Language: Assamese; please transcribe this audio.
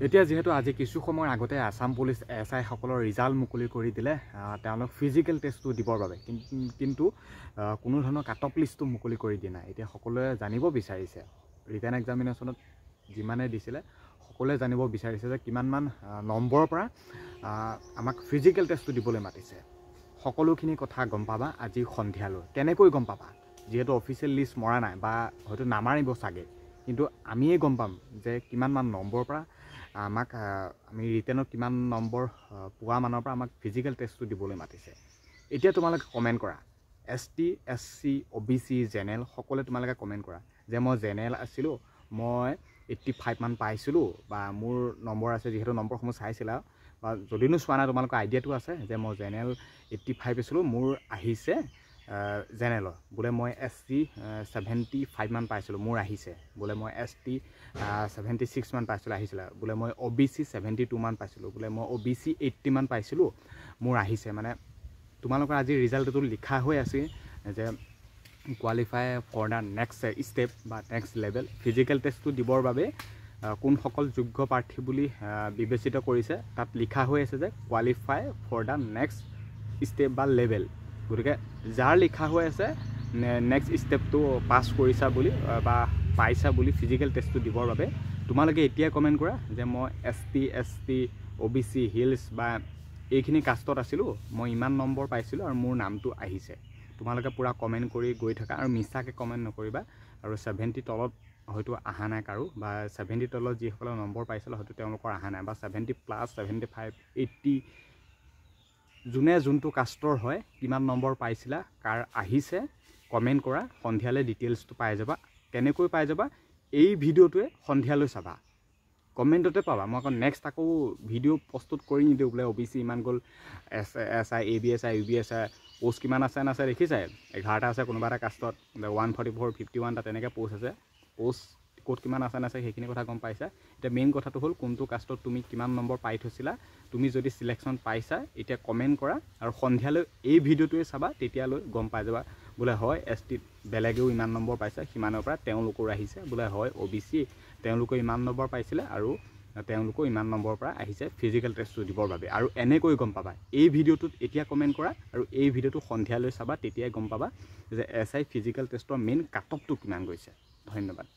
এতিয়া যেহেতু আজি কিছু সময়ৰ আগতে আসাম পুলিচ এসআই সকলৰ ৰিজাল্ট মুকলি কৰি দিলে তেওঁলোক ফিজিক্যাল টেষ্টটো দিবৰ বাবে কিন্তু কোনো ধৰণৰ কাট অফ লিষ্টটো মুকলি কৰি দিয়া নাই। এতিয়া সকলোৱে জানিব বিচাৰিছে ৰিটেন এক্সামিনেশ্যনত যিমানে দিছিলে সকলোৱে জানিব বিচাৰিছে যে কিমানমান নম্বৰৰ পৰা আমাক ফিজিক্যাল টেষ্টটো দিবলৈ মাতিছে। সকলোখিনি কথা গম পাবা আজি সন্ধিয়ালৈ। কেনেকৈ গম পাবা? যেহেতু অফিচিয়েল লিষ্ট মৰা নাই বা হয়তো নামাৰিব চাগে, কিন্তু আমিয়ে গম পাম যে কিমানমান নম্বৰৰ পৰা আমাক আমি ৰিটেনত কিমান নম্বৰ পোৱা মানৰ পৰা আমাক ফিজিক্যাল টেষ্টটো দিবলৈ মাতিছে। এতিয়া তোমালোকে কমেণ্ট কৰা, ST SC OBC জেনেৰেল সকলোৱে তোমালোকে কমেণ্ট কৰা যে মই জেনেৰেল আছিলোঁ, মই 85 মান পাইছিলোঁ বা মোৰ নম্বৰ আছে। যিহেতু নম্বৰসমূহ চাইছিলা বা যদিনো চোৱা নাই তোমালোকৰ আইডিয়াটো আছে যে মই জেনেৰেল 85 পাইছিলোঁ, মোৰ আহিছে জেনেৰেলৰ। বোলে মই SC 75 মান পাইছিলোঁ, মোৰ আহিছে। বোলে মই ST 76 মান পাইছিলোঁ, আহিছিলে। বোলে মই OBC 72 মান পাইছিলোঁ, বোলে মই OBC 80 মান পাইছিলোঁ, মোৰ আহিছে। মানে তোমালোকৰ আজি ৰিজাল্টটো লিখা হৈ আছে যে qualify for the next step বা নেক্সট লেভেল। ফিজিক্যাল টেষ্টটো দিবৰ বাবে কোনসকল যোগ্য প্ৰাৰ্থী বুলি বিবেচিত কৰিছে তাত লিখা হৈ আছে যে qualify for the next step বা লেভেল। গতিকে যাৰ লিখা হৈ আছে নেক্সট ষ্টেপটো পাছ কৰিছা বুলি বা পাইছা বুলি ফিজিক্যাল টেষ্টটো দিবৰ বাবে তোমালোকে এতিয়া কমেণ্ট কৰা যে মই ST ST OBC হিলছ বা এইখিনি কাষ্টত আছিলোঁ, মই ইমান নম্বৰ পাইছিলোঁ আৰু মোৰ নামটো আহিছে। তোমালোকে পূৰা কমেণ্ট কৰি গৈ থাকা আৰু মিছাকৈ কমেণ্ট নকৰিবা। আৰু 70 তলত হয়তো অহা নাই কাৰো, বা 70 তলত যিসকলে নম্বৰ পাইছিলে হয়তো তেওঁলোকৰ অহা নাই, বা 70+, 75, 80 যোনে যোনটো কাষ্টৰ হয় কিমান নম্বৰ পাইছিলা, কাৰ আহিছে, কমেণ্ট কৰা। সন্ধিয়ালৈ ডিটেইলছটো পাই যাবা। কেনেকৈ পাই যাবা? এই ভিডিঅ'টোৱে সন্ধিয়ালৈ চাবা, কমেণ্টতে পাবা। মই নেক্সট আকৌ ভিডিঅ' প্ৰস্তুত কৰি নিদিওঁ বোলে OBC ইমান গ'ল, SI ABSI UBSI পোষ্ট কিমান আছে নাছে দেখিছাই, 11টা আছে কোনোবা এটা কাষ্টত, 144 51টা তেনেকৈ পোষ্ট আছে। পোষ্ট ক'ত কিমান আছে নাছে সেইখিনি কথা গম পাইছা। এতিয়া মেইন কথাটো হ'ল কোনটো কাষ্টত তুমি কিমান নম্বৰ পাই থৈছিলা। তুমি যদি চিলেকশ্যন পাইছা এতিয়া কমেণ্ট কৰা আৰু সন্ধিয়ালৈ এই ভিডিঅ'টোৱে চাবা, তেতিয়ালৈ গম পাই যাবা বোলে হয় ST বেলেগেও ইমান নম্বৰ পাইছে, সিমানৰ পৰা তেওঁলোকৰ আহিছে। বোলে হয় OBC তেওঁলোকে ইমান নম্বৰ পাইছিলে আৰু তেওঁলোকৰ ইমান নম্বৰৰ পৰা আহিছে ফিজিক্যাল টেষ্টটো দিবৰ বাবে। আৰু এনেকৈ গম পাবা। এই ভিডিঅ'টোত এতিয়া কমেণ্ট কৰা আৰু এই ভিডিঅ'টো সন্ধিয়ালৈ চাবা, তেতিয়াই গম পাবা যে SI ফিজিক্যাল টেষ্টৰ মেইন কাট অফটো কিমান গৈছে। ধন্যবাদ।